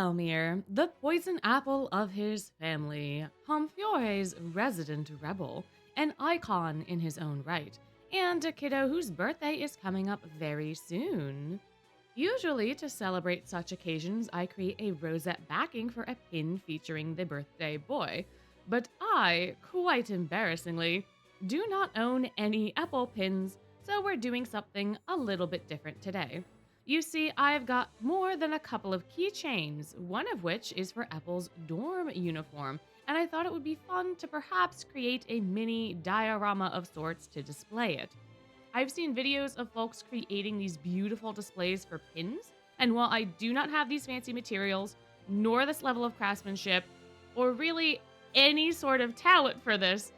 Felmier, the poison apple of his family, Pomfiore's resident rebel, an icon in his own right, and a kiddo whose birthday is coming up very soon. Usually, to celebrate such occasions, I create a rosette backing for a pin featuring the birthday boy. But I, quite embarrassingly, do not own any Apple pins, so we're doing something a little bit different today. You see, I've got more than a couple of keychains, one of which is for Apple's dorm uniform, and I thought it would be fun to perhaps create a mini diorama of sorts to display it. I've seen videos of folks creating these beautiful displays for pins, and while I do not have these fancy materials, nor this level of craftsmanship, or really any sort of talent for this,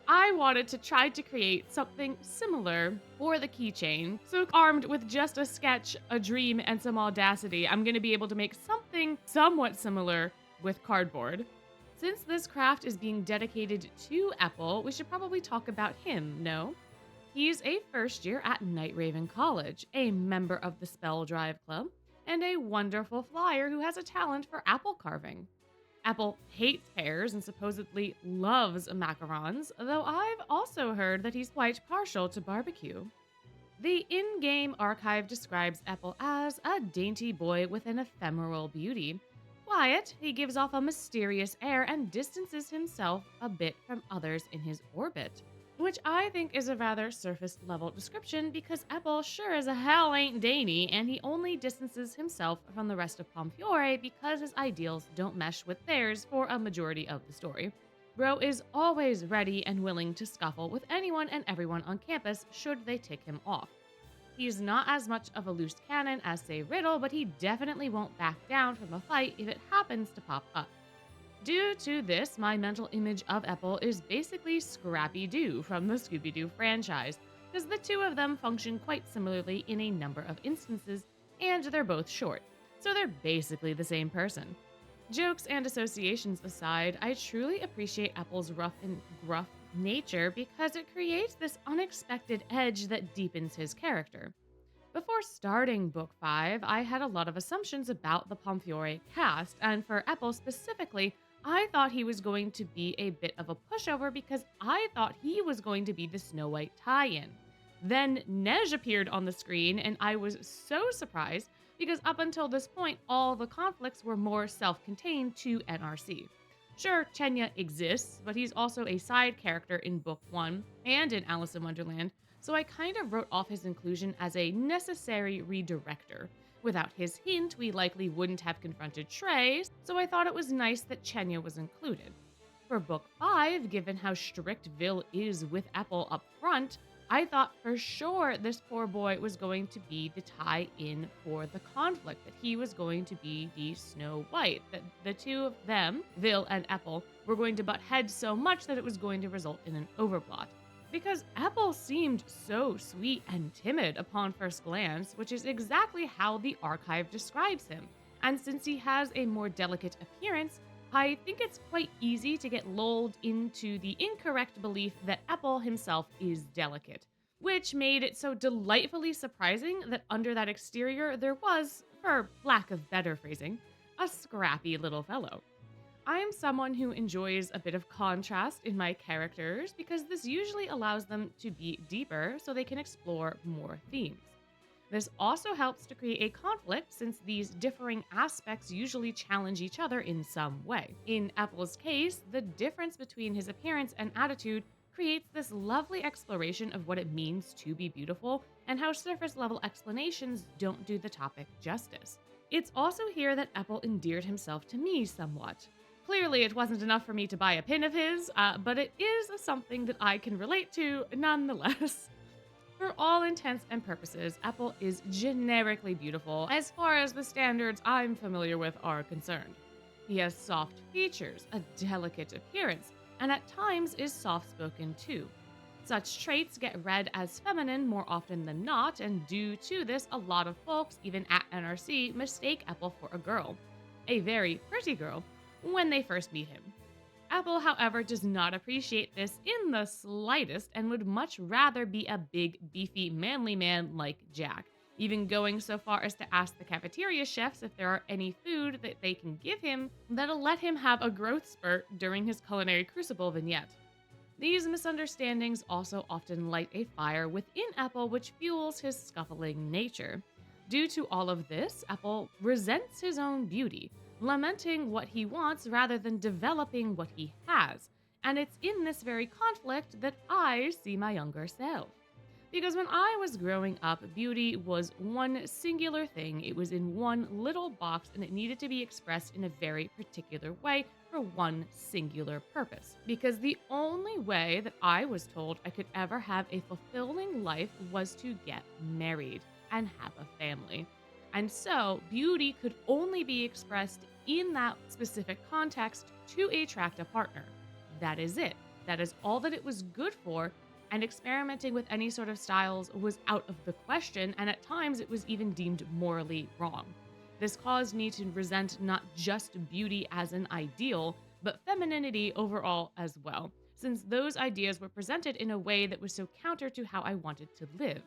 I wanted to try to create something similar for the keychain. So, armed with just a sketch, a dream, and some audacity, I'm going to be able to make something somewhat similar with cardboard. Since this craft is being dedicated to Epel, we should probably talk about him, no? He's a first year at Night Raven College, a member of the Spell Drive Club, and a wonderful flyer who has a talent for apple carving. Apple hates pears and supposedly loves macarons, though I've also heard that he's quite partial to barbecue. The in game archive describes Apple as a dainty boy with an ephemeral beauty. Quiet, he gives off a mysterious air and distances himself a bit from others in his orbit. Which I think is a rather surface level description because Epel sure as hell ain't dainty, and he only distances himself from the rest of Pomfiore because his ideals don't mesh with theirs for a majority of the story. Bro is always ready and willing to scuffle with anyone and everyone on campus should they tick him off. He's not as much of a loose cannon as, say, Riddle, but he definitely won't back down from a fight if it happens to pop up. Due to this, my mental image of Epel is basically Scrappy-Doo from the Scooby-Doo franchise, because the two of them function quite similarly in a number of instances, and they're both short, so they're basically the same person. Jokes and associations aside, I truly appreciate Epel's rough and gruff nature because it creates this unexpected edge that deepens his character. Before starting Book 5, I had a lot of assumptions about the Pomfiore cast, and for Epel specifically, I thought he was going to be a bit of a pushover because I thought he was going to be the Snow White tie-in. Then Nej appeared on the screen, and I was so surprised because up until this point, all the conflicts were more self-contained to NRC. Sure, Chenya exists, but he's also a side character in Book 1 and in Alice in Wonderland, so I kind of wrote off his inclusion as a necessary redirector. Without his hint, we likely wouldn't have confronted Trey, so I thought it was nice that Chenya was included. For Book 5, given how strict Vil is with Epel up front, I thought for sure this poor boy was going to be the tie-in for the conflict, that he was going to be the Snow White, that the two of them, Vil and Epel, were going to butt heads so much that it was going to result in an overplot. Because Epel seemed so sweet and timid upon first glance, which is exactly how the archive describes him. And since he has a more delicate appearance, I think it's quite easy to get lulled into the incorrect belief that Epel himself is delicate, which made it so delightfully surprising that under that exterior there was, for lack of better phrasing, a scrappy little fellow. I am someone who enjoys a bit of contrast in my characters because this usually allows them to be deeper so they can explore more themes. This also helps to create a conflict since these differing aspects usually challenge each other in some way. In Epel's case, the difference between his appearance and attitude creates this lovely exploration of what it means to be beautiful and how surface level explanations don't do the topic justice. It's also here that Epel endeared himself to me somewhat. Clearly, it wasn't enough for me to buy a pin of his, but it is something that I can relate to nonetheless. For all intents and purposes, Epel is generically beautiful as far as the standards I'm familiar with are concerned. He has soft features, a delicate appearance, and at times is soft-spoken too. Such traits get read as feminine more often than not, and due to this, a lot of folks, even at NRC, mistake Epel for a girl. A very pretty girl, when they first meet him. Epel, however, does not appreciate this in the slightest and would much rather be a big, beefy, manly man like Jack. even going so far as to ask the cafeteria chefs if there are any food that they can give him that'll let him have a growth spurt during his culinary crucible vignette. These misunderstandings also often light a fire within Epel, which fuels his scuffling nature. Due to all of this, Epel resents his own beauty, lamenting what he wants rather than developing what he has. And it's in this very conflict that I see my younger self. Because when I was growing up, beauty was one singular thing. It was in one little box and it needed to be expressed in a very particular way for one singular purpose. Because the only way that I was told I could ever have a fulfilling life was to get married and have a family. And so, beauty could only be expressed in that specific context to attract a partner. That is it. That is all that it was good for, and experimenting with any sort of styles was out of the question, and at times it was even deemed morally wrong. This caused me to resent not just beauty as an ideal, but femininity overall as well, since those ideas were presented in a way that was so counter to how I wanted to live.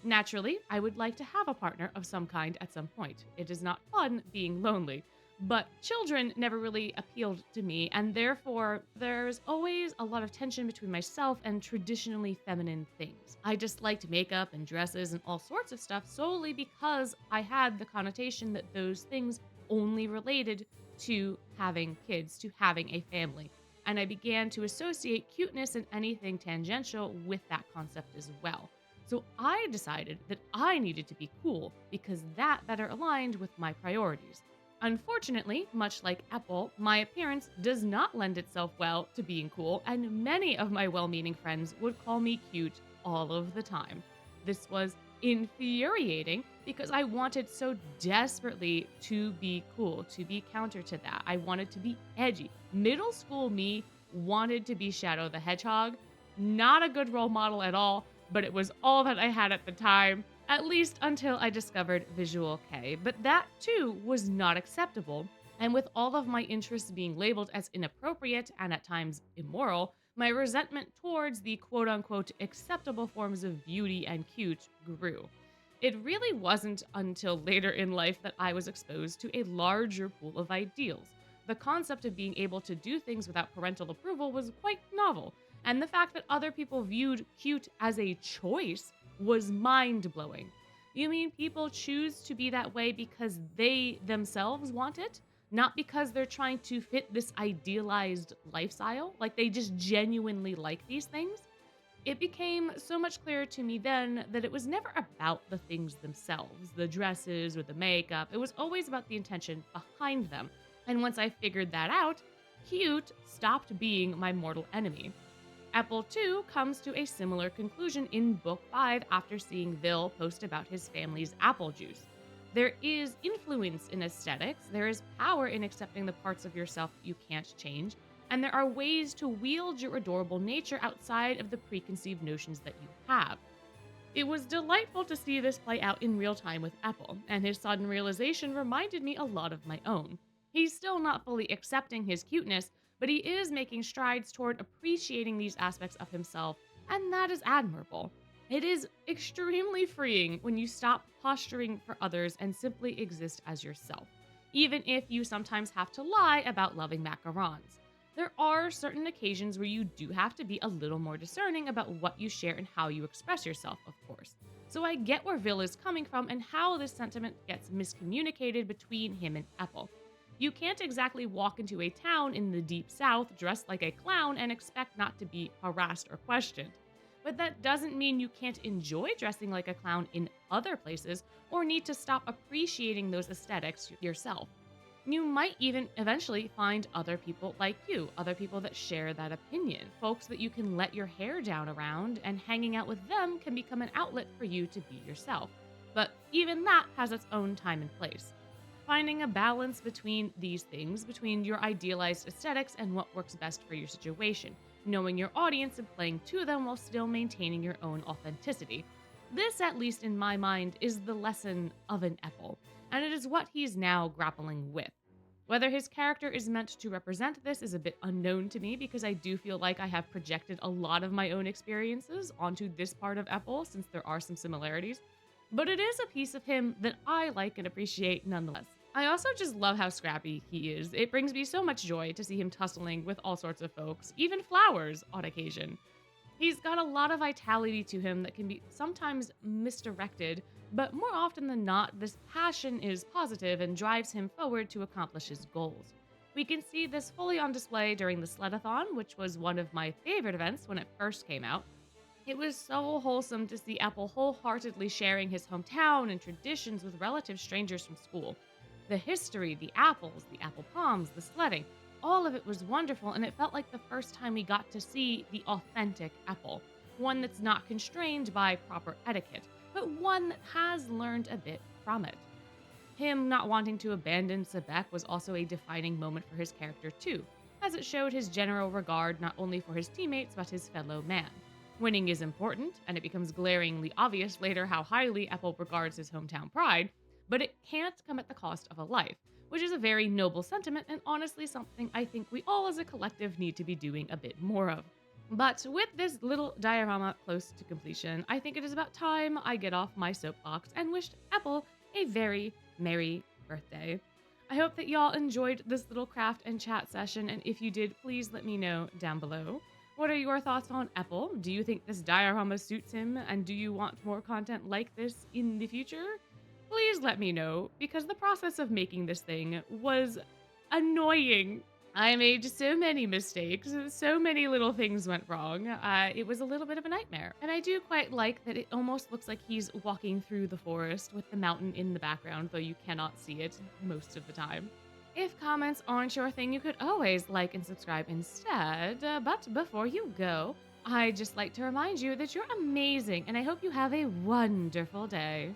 Naturally, I would like to have a partner of some kind at some point. It is not fun being lonely. But children never really appealed to me, and therefore there's always a lot of tension between myself and traditionally feminine things. I just liked makeup and dresses and all sorts of stuff solely because I had the connotation that those things only related to having kids, to having a family. And I began to associate cuteness and anything tangential with that concept as well. So I decided that I needed to be cool because that better aligned with my priorities. Unfortunately, much like Epel, my appearance does not lend itself well to being cool, and many of my well-meaning friends would call me cute all of the time. This was infuriating because I wanted so desperately to be cool, to be counter to that. I wanted to be edgy. Middle school me wanted to be Shadow the Hedgehog. Not a good role model at all, but it was all that I had at the time. At least until I discovered Visual Kei, but that too was not acceptable. And with all of my interests being labeled as inappropriate and at times immoral, my resentment towards the quote-unquote acceptable forms of beauty and cute grew. It really wasn't until later in life that I was exposed to a larger pool of ideals. The concept of being able to do things without parental approval was quite novel, and the fact that other people viewed cute as a choice was mind-blowing. You mean people choose to be that way because they themselves want it? Not because they're trying to fit this idealized lifestyle? Like they just genuinely like these things? It became so much clearer to me then that it was never about the things themselves, the dresses or the makeup. It was always about the intention behind them. And once I figured that out, cute stopped being my mortal enemy. Epel, too, comes to a similar conclusion in Book 5 after seeing Vil post about his family's apple juice. There is influence in aesthetics, there is power in accepting the parts of yourself you can't change, and there are ways to wield your adorable nature outside of the preconceived notions that you have. It was delightful to see this play out in real time with Epel, and his sudden realization reminded me a lot of my own. He's still not fully accepting his cuteness, but he is making strides toward appreciating these aspects of himself, and that is admirable. It is extremely freeing when you stop posturing for others and simply exist as yourself, even if you sometimes have to lie about loving macarons. There are certain occasions where you do have to be a little more discerning about what you share and how you express yourself, of course. So I get where Vil is coming from and how this sentiment gets miscommunicated between him and Epel. You can't exactly walk into a town in the deep south dressed like a clown and expect not to be harassed or questioned. But that doesn't mean you can't enjoy dressing like a clown in other places or need to stop appreciating those aesthetics yourself. You might even eventually find other people like you, other people that share that opinion, folks that you can let your hair down around, and hanging out with them can become an outlet for you to be yourself. But even that has its own time and place. Finding a balance between these things, between your idealized aesthetics and what works best for your situation, knowing your audience and playing to them while still maintaining your own authenticity. This, at least in my mind, is the lesson of an Epel, and it is what he's now grappling with. Whether his character is meant to represent this is a bit unknown to me because I do feel like I have projected a lot of my own experiences onto this part of Epel since there are some similarities. but it is a piece of him that I like and appreciate nonetheless. I also just love how scrappy he is. It brings me so much joy to see him tussling with all sorts of folks, even flowers on occasion. He's got a lot of vitality to him that can be sometimes misdirected, but more often than not, this passion is positive and drives him forward to accomplish his goals. We can see this fully on display during the Sledathon, which was one of my favorite events when it first came out. It was so wholesome to see Epel wholeheartedly sharing his hometown and traditions with relative strangers from school. The history, the apples, the apple palms, the sledding, all of it was wonderful, and it felt like the first time we got to see the authentic Epel. One that's not constrained by proper etiquette, but one that has learned a bit from it. Him not wanting to abandon Sebek was also a defining moment for his character too, as it showed his general regard not only for his teammates but his fellow man. Winning is important, and it becomes glaringly obvious later how highly Epel regards his hometown pride, but it can't come at the cost of a life, which is a very noble sentiment and honestly something I think we all as a collective need to be doing a bit more of. But with this little diorama close to completion, I think it is about time I get off my soapbox and wished Epel a very merry birthday. I hope that y'all enjoyed this little craft and chat session, and if you did, please let me know down below. What are your thoughts on Epel? Do you think this diorama suits him, and do you want more content like this in the future? Please let me know, because the process of making this thing was annoying. I made so many mistakes, so many little things went wrong. It was a little bit of a nightmare. And I do quite like that it almost looks like he's walking through the forest with the mountain in the background, though you cannot see it most of the time. If comments aren't your thing, you could always like and subscribe instead. But before you go, I'd just like to remind you that you're amazing, and I hope you have a wonderful day.